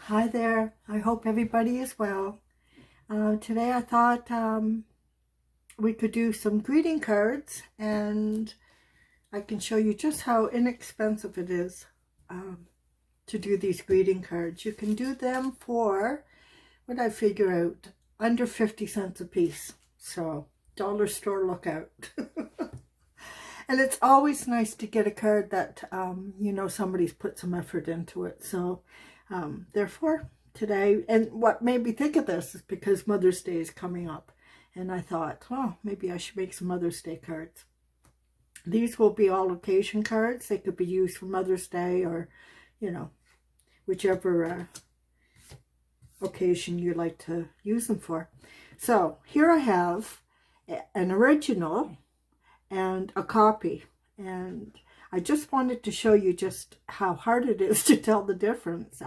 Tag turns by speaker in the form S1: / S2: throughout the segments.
S1: Hi there. I hope everybody is well. Today I thought we could do some greeting cards, and I can show you just how inexpensive it is to do these greeting cards. You can do them for, what I figure out, under 50 cents a piece. So dollar store lookout. And it's always nice to get a card that, somebody's put some effort into it. So, therefore, today, and what made me think of this is because Mother's Day is coming up. And I thought, well, maybe I should make some Mother's Day cards. These will be all occasion cards. They could be used for Mother's Day or, whichever occasion you like to use them for. So, here I have an original and a copy, and I just wanted to show you just how hard it is to tell the difference.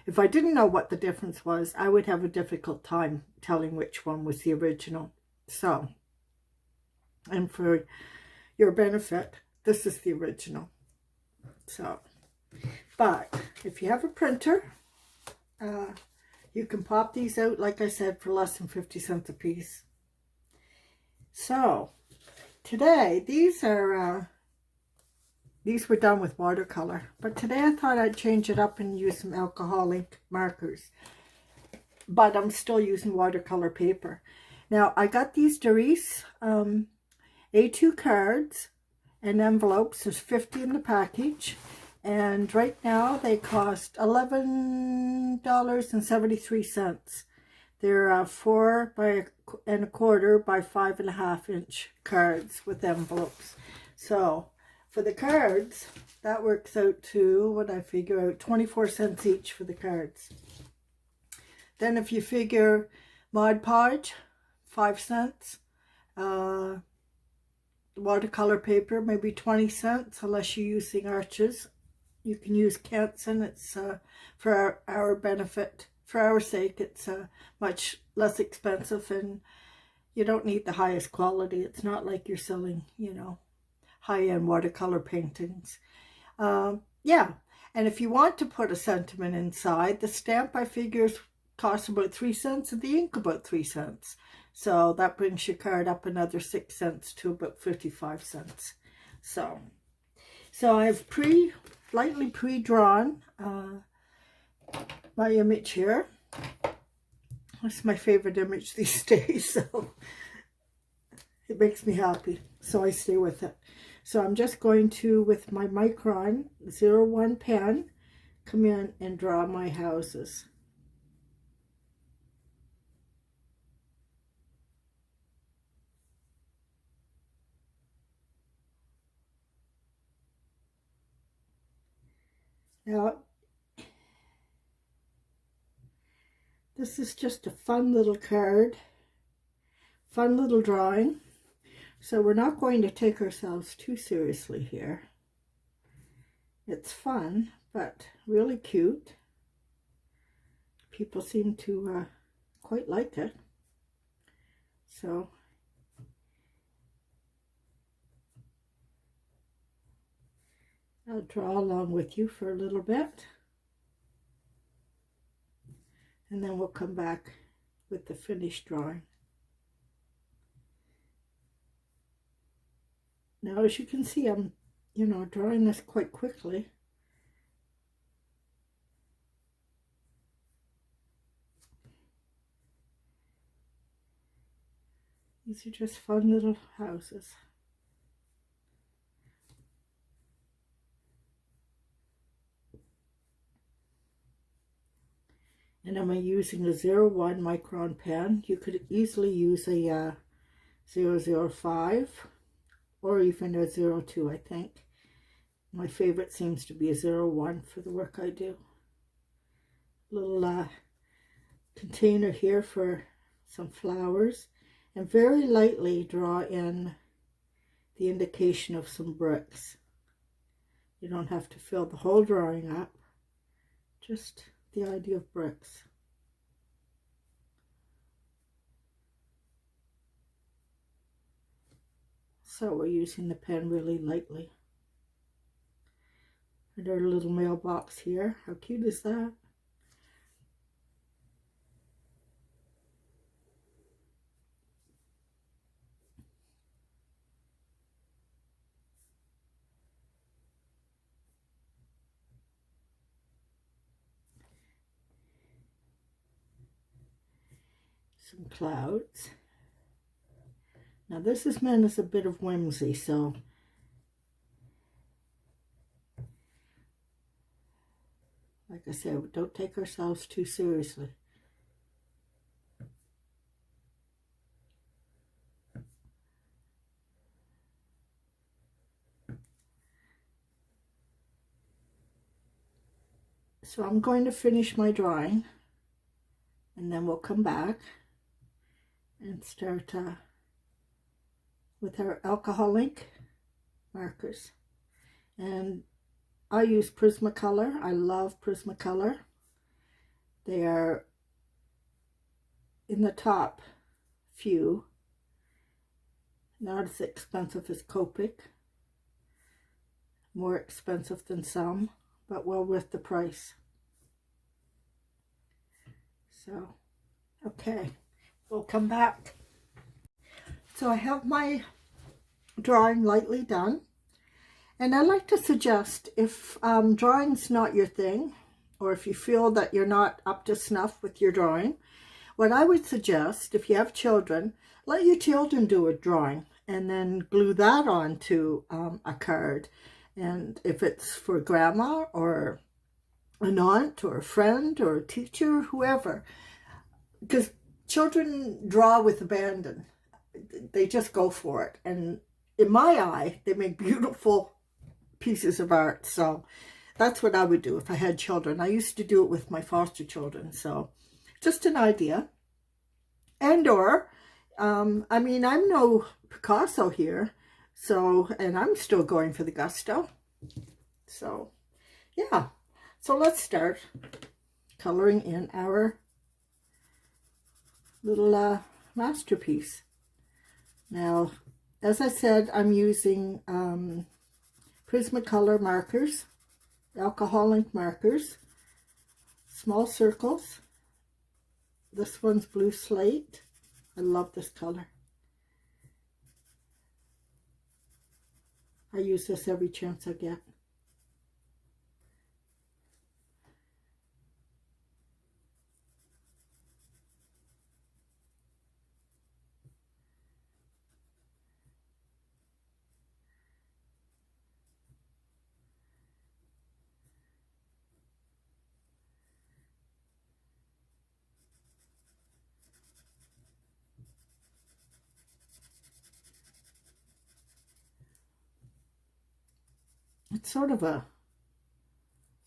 S1: If I didn't know what the difference was, I would have a difficult time telling which one was the original. So, and for your benefit, this is the original. So, but if you have a printer, you can pop these out, like I said, for less than 50 cents a piece. So today, these were done with watercolor, but today I thought I'd change it up and use some alcohol ink markers, but I'm still using watercolor paper. Now, I got these Darice A2 cards and envelopes. There's 50 in the package, and right now they cost $11.73. They're 4 and a quarter by 5.5 inch cards with envelopes. So for the cards, that works out to, what I figure out, 24 cents each for the cards. Then if you figure Mod Podge, 5 cents. Watercolor paper, maybe 20 cents, unless you're using arches. You can use Canson. It's for our benefit. For our sake, it's much less expensive, and you don't need the highest quality. It's not like you're selling, high-end watercolor paintings. Yeah, and if you want to put a sentiment inside, the stamp, I figure, costs about 3 cents, and the ink about 3 cents. So that brings your card up another 6 cents to about 55 cents. So I've lightly pre-drawn my image here. That's my favorite image these days, so it makes me happy, so I stay with it. So I'm just going to, with my Micron 01 pen, come in and draw my houses. Now, this is just a fun little card, fun little drawing. So we're not going to take ourselves too seriously here. It's fun, but really cute. People seem to quite like it. So I'll draw along with you for a little bit, and then we'll come back with the finished drawing. Now, as you can see, I'm, drawing this quite quickly. These are just fun little houses. And I'm using a 01 Micron pen. You could easily use a 005 or even a 02, I think. My favorite seems to be a 01 for the work I do. Little container here for some flowers, and very lightly draw in the indication of some bricks. You don't have to fill the whole drawing up, just the idea of bricks. So we're using the pen really lightly. And our little mailbox here, how cute is that? some clouds. Now this is meant as a bit of whimsy, so like I said, don't take ourselves too seriously. So I'm going to finish my drawing, and then we'll come back and start with our alcohol ink markers. And I use Prismacolor. I love Prismacolor. They are in the top few, not as expensive as Copic, more expensive than some, but well worth the price. So, okay, we'll come back. So I have my drawing lightly done, and I like to suggest, if drawing's not your thing, or if you feel that you're not up to snuff with your drawing, what I would suggest, if you have children, let your children do a drawing and then glue that onto a card. And if it's for grandma or an aunt or a friend or a teacher, whoever, because children draw with abandon. They just go for it. And in my eye, they make beautiful pieces of art. So that's what I would do if I had children. I used to do it with my foster children. So just an idea. And or, I mean, I'm no Picasso here. So, and I'm still going for the gusto. So, yeah. So let's start coloring in our little masterpiece. Now, as I said, I'm using Prismacolor markers, alcohol ink markers, small circles. This one's blue slate. I love this color. I use this every chance I get. It's sort of a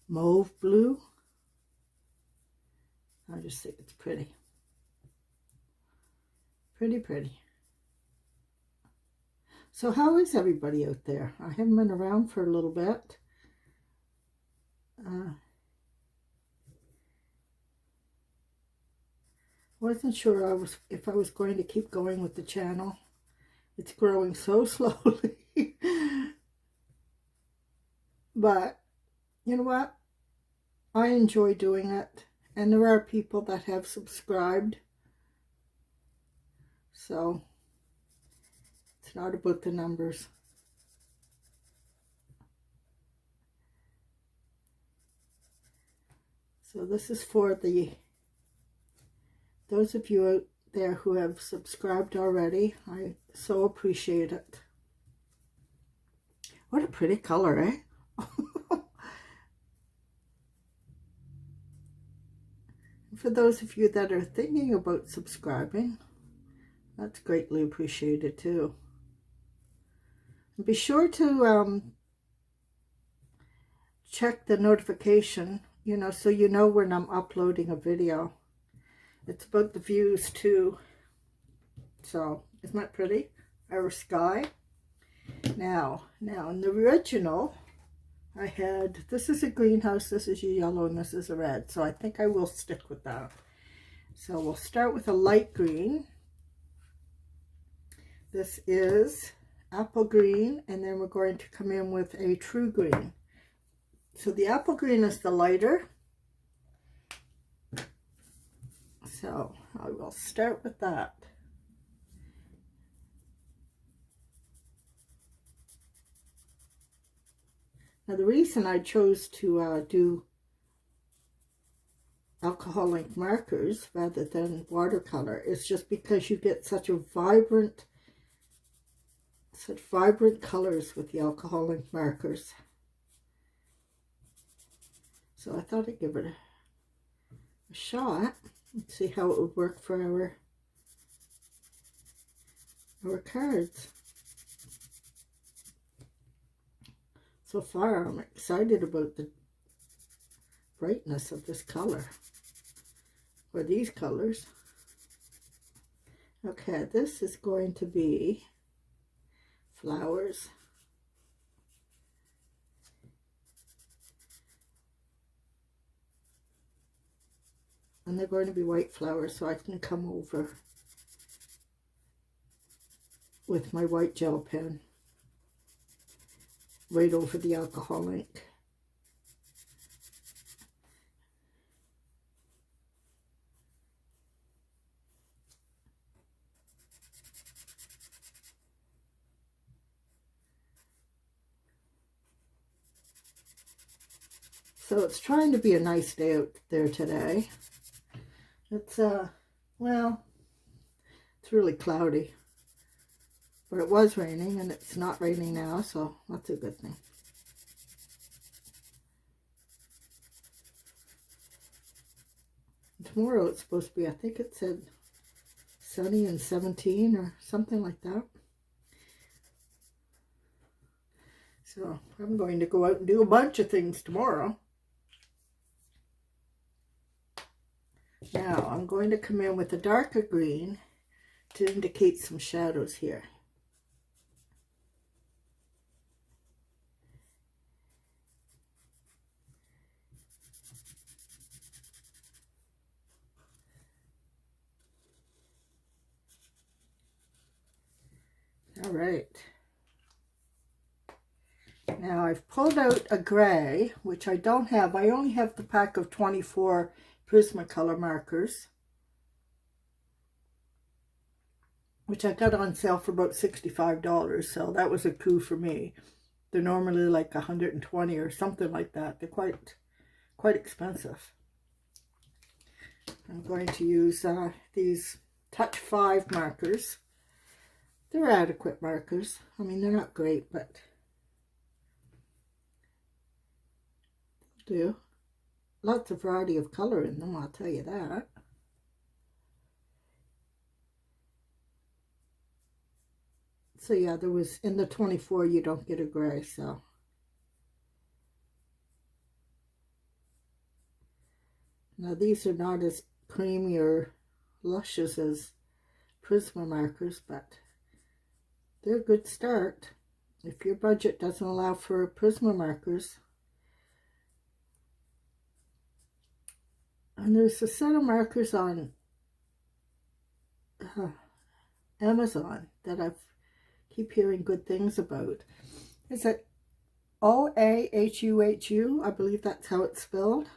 S1: mauve blue. I just think it's pretty. Pretty, pretty. So how is everybody out there? I haven't been around for a little bit. Wasn't sure if I was going to keep going with the channel. It's growing so slowly. But you know what? I enjoy doing it. And there are people that have subscribed. So it's not about the numbers. So this is for those of you out there who have subscribed already. I so appreciate it. What a pretty color, eh? For those of you that are thinking about subscribing, that's greatly appreciated too. And be sure to check the notification, you know, so you know when I'm uploading a video. It's about the views too. So, isn't that pretty? Our sky. Now in the original, I had, this is a greenhouse, this is a yellow, and this is a red. So I think I will stick with that. So we'll start with a light green. This is apple green, and then we're going to come in with a true green. So the apple green is the lighter. So I will start with that. Now the reason I chose to do alcohol ink markers rather than watercolor is just because you get such vibrant colors with the alcohol ink markers. So I thought I'd give it a shot and see how it would work for our cards. So far, I'm excited about the brightness of this color, or these colors. Okay, this is going to be flowers. And they're going to be white flowers, so I can come over with my white gel pen right over the alcohol ink. So it's trying to be a nice day out there today. It's well, it's really cloudy, but it was raining and it's not raining now, so that's a good thing. Tomorrow it's supposed to be, I think it said sunny and 17 or something like that. So I'm going to go out and do a bunch of things tomorrow. Now I'm going to come in with a darker green to indicate some shadows here. All right. Now I've pulled out a gray, which I don't have. I only have the pack of 24 Prismacolor markers, which I got on sale for about $65, so that was a coup for me. They're normally like 120 or something like that. They're quite expensive. I'm going to use these Touch 5 markers. They're adequate markers. I mean, they're not great, but they'll do. Lots of variety of color in them, I'll tell you that. So yeah, there was, in the 24 you don't get a gray, so. Now these are not as creamy or luscious as Prisma markers, but they're a good start. If your budget doesn't allow for Prisma markers. And there's a set of markers on Amazon that I keep hearing good things about. Is it OAHUHU? I believe that's how it's spelled.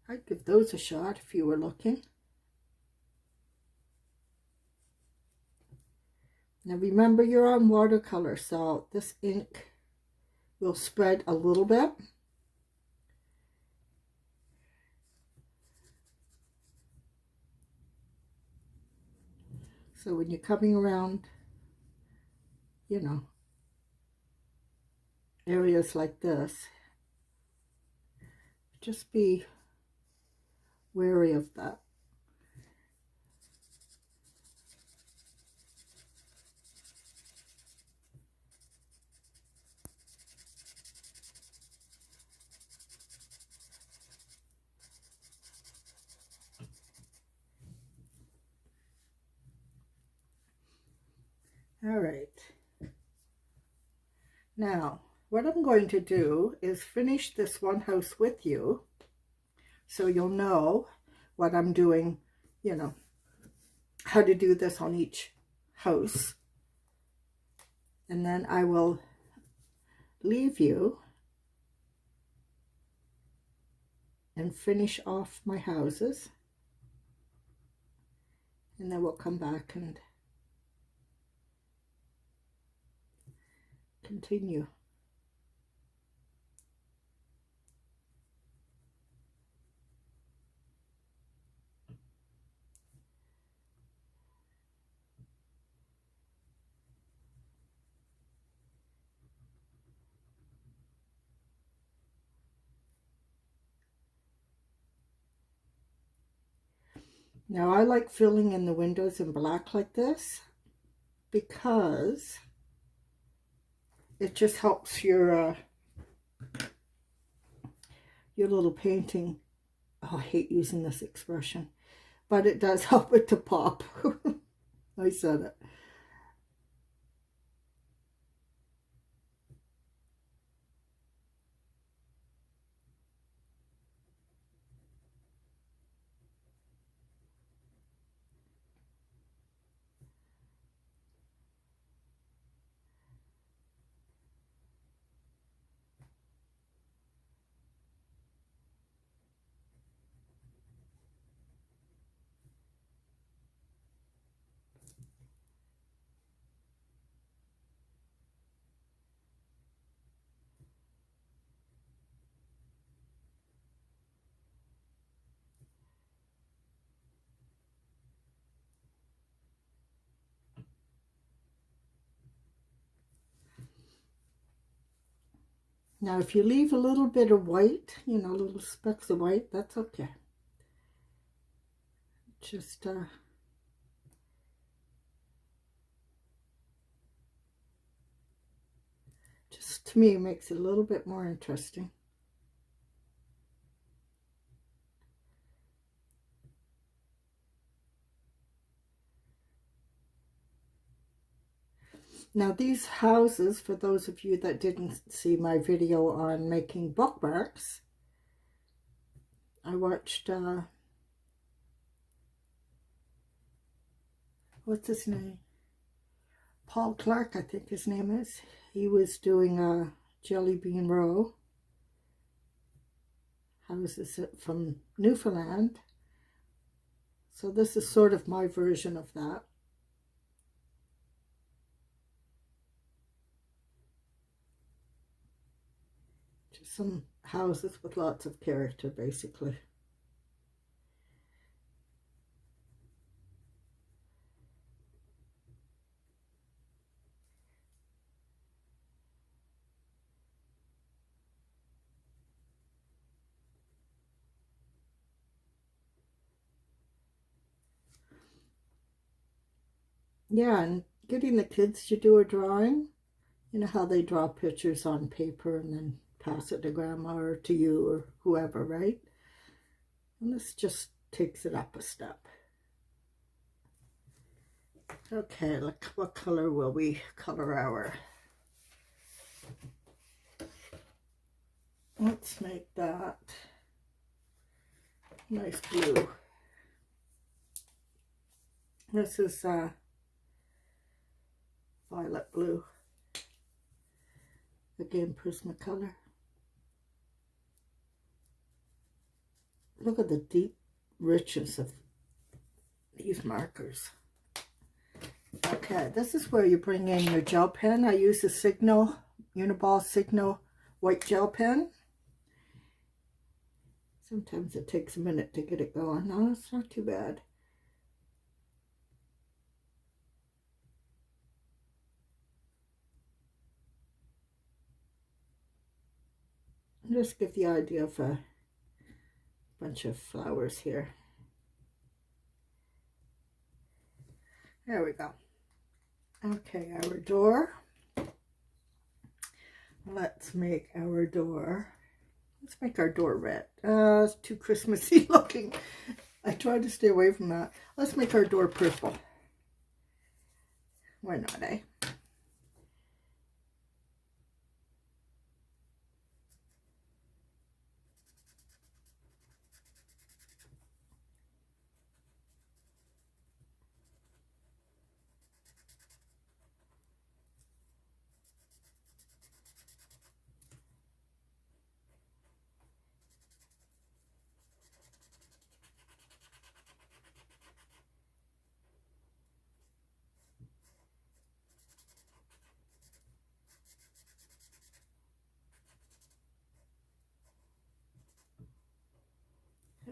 S1: I'd give those a shot if you were looking. Now remember, you're on watercolor, so this ink will spread a little bit. So when you're coming around, you know, areas like this, just be wary of that. All right. Now, what I'm going to do is finish this one house with you, so you'll know what I'm doing, you know, how to do this on each house. And then I will leave you and finish off my houses. And then we'll come back and continue. Now I like filling in the windows in black like this because it just helps your little painting. Oh, I hate using this expression, but it does help it to pop. I said it. Now, if you leave a little bit of white, you know, little specks of white, that's okay. Just, to me, makes it a little bit more interesting. Now, these houses, for those of you that didn't see my video on making bookmarks, I watched, what's his name? Paul Clark, I think his name is. He was doing a Jelly Bean Row houses from Newfoundland. So this is sort of my version of that. Just some houses with lots of character, basically. Yeah, and getting the kids to do a drawing, you know how they draw pictures on paper and then pass it to grandma or to you or whoever, right? And this just takes it up a step. Okay, look, what color will we color our? Let's make that nice blue. This is violet blue. Again, Prismacolor. Look at the deep richness of these markers. Okay, this is where you bring in your gel pen. I use a Signal, Uniball Signal white gel pen. Sometimes it takes a minute to get it going. No, it's not too bad. Just give the idea of a bunch of flowers here. There we go. Okay, our door. Let's make our door. Let's make our door red. It's too Christmassy looking. I try to stay away from that. Let's make our door purple. Why not, eh?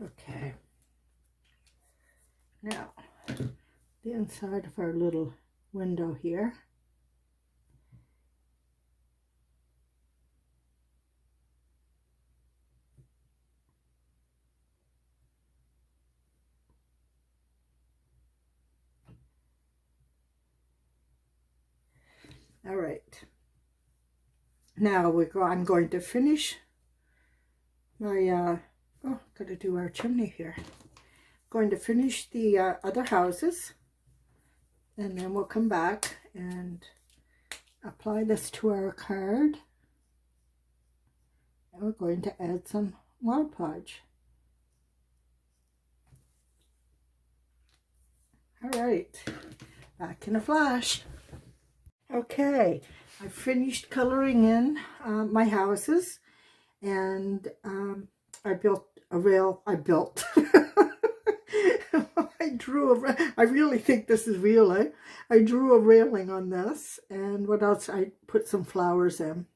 S1: Okay. Now, the inside of our little window here. All right. Now I'm going to finish my, gotta do our chimney here. Going to finish the other houses, and then we'll come back and apply this to our card. And we're going to add some Mod Podge. All right, back in a flash. Okay, I finished coloring in my houses, and I built a rail. I drew I really think this is real. I drew a railing on this, and what else? I put some flowers in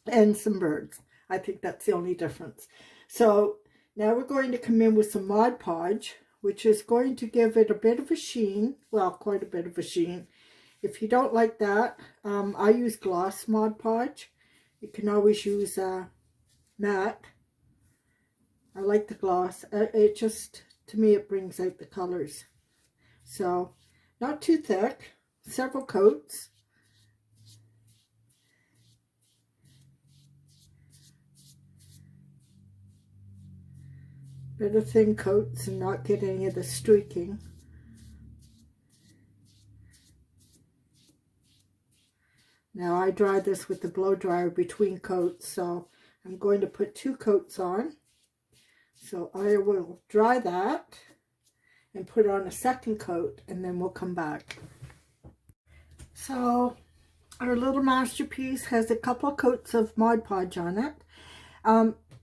S1: and some birds. I think that's the only difference. So now we're going to come in with some Mod Podge, which is going to give it a bit of a sheen. Well, quite a bit of a sheen. If you don't like that, I use gloss Mod Podge. You can always use matte. I like the gloss. It just, to me, it brings out the colors. So, not too thick. Several coats. Bit of thin coats and not get any of the streaking. Now I dry this with the blow dryer between coats, so I'm going to put 2 coats on. So I will dry that and put on a second coat, and then we'll come back. So our little masterpiece has a couple coats of Mod Podge on it.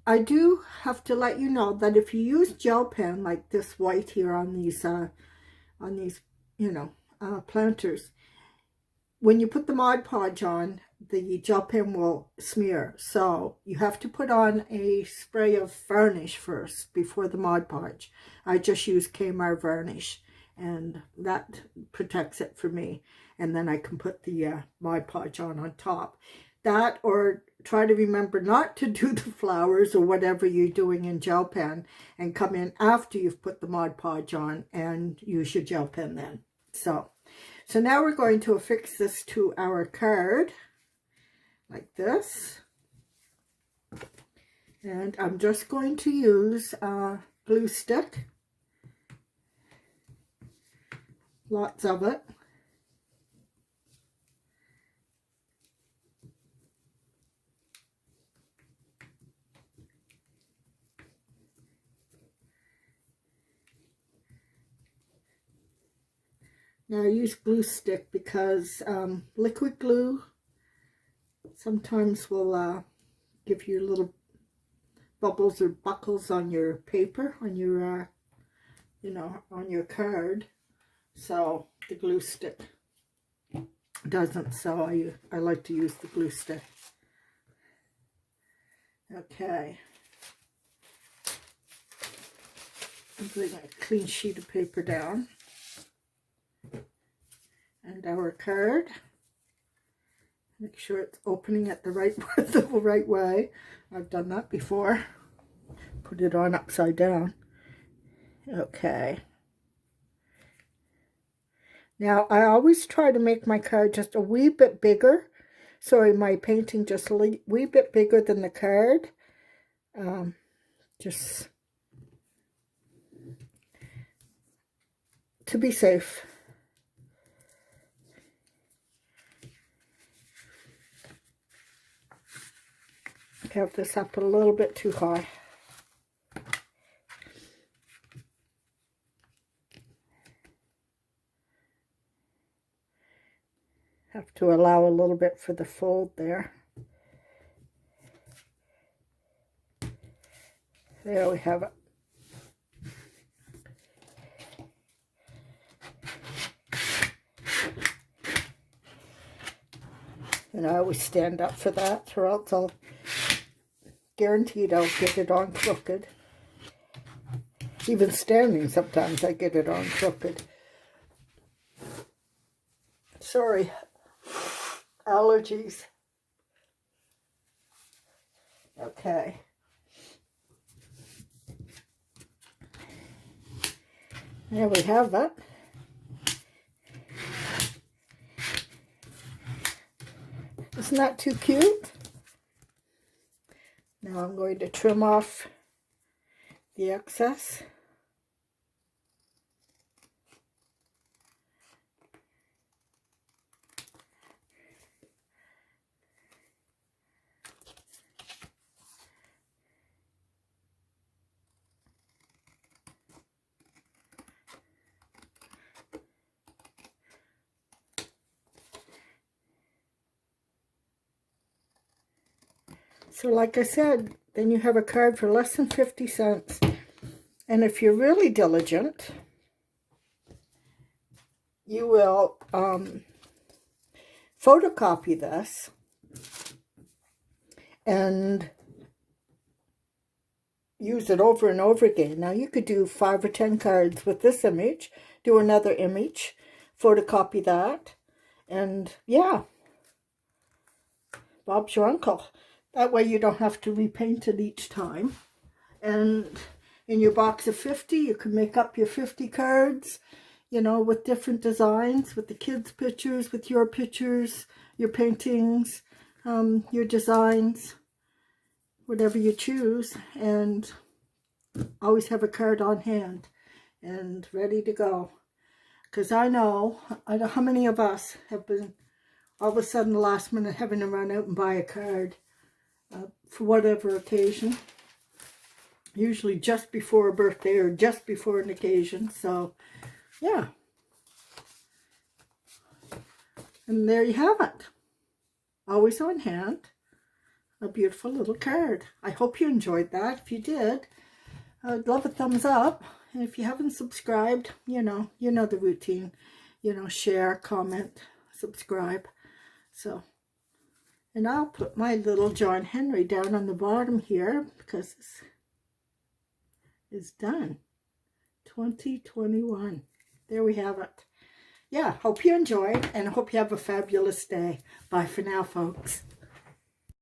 S1: I do have to let you know that if you use gel pen like this white here on these planters, when you put the Mod Podge on, the gel pen will smear. So you have to put on a spray of varnish first before the Mod Podge. I just use Kmart varnish, and that protects it for me. And then I can put the Mod Podge on top. That, or try to remember not to do the flowers or whatever you're doing in gel pen, and come in after you've put the Mod Podge on and use your gel pen then. So now we're going to affix this to our card like this. And I'm just going to use glue stick. Lots of it. Now I use glue stick because liquid glue sometimes will give you little bubbles or buckles on your paper, on your, on your card. So the glue stick doesn't, so I like to use the glue stick. Okay. I'm putting a clean sheet of paper down. And our card. Make sure it's opening at the right way. I've done that before. Put it on upside down. Okay. Now I always try to make my card just a wee bit bigger. Sorry, my painting just a wee bit bigger than the card. Just to be safe. Have this up a little bit too high. Have to allow a little bit for the fold there. There we have it. And I always stand up for that, or else I'll guaranteed I'll get it on crooked. Even standing, sometimes I get it on crooked. Sorry, allergies. Okay. There we have it. Isn't that too cute? Now I'm going to trim off the excess. So like I said, then you have a card for less than 50 cents. And if you're really diligent, you will photocopy this and use it over and over again. Now you could do 5 or 10 cards with this image, do another image, photocopy that, and yeah, Bob's your uncle. That way you don't have to repaint it each time. And in your box of 50, you can make up your 50 cards, you know, with different designs, with the kids' pictures, with your pictures, your paintings, your designs, whatever you choose, and always have a card on hand and ready to go. Because I know how many of us have been all of a sudden last minute having to run out and buy a card for whatever occasion. Usually just before a birthday or just before an occasion. So, yeah. And there you have it. Always on hand. A beautiful little card. I hope you enjoyed that. If you did, I'd love a thumbs up. And if you haven't subscribed, you know the routine. You know, share, comment, subscribe. So, and I'll put my little John Henry down on the bottom here because this is done. 2021. There we have it. Yeah, hope you enjoyed and I hope you have a fabulous day. Bye for now, folks.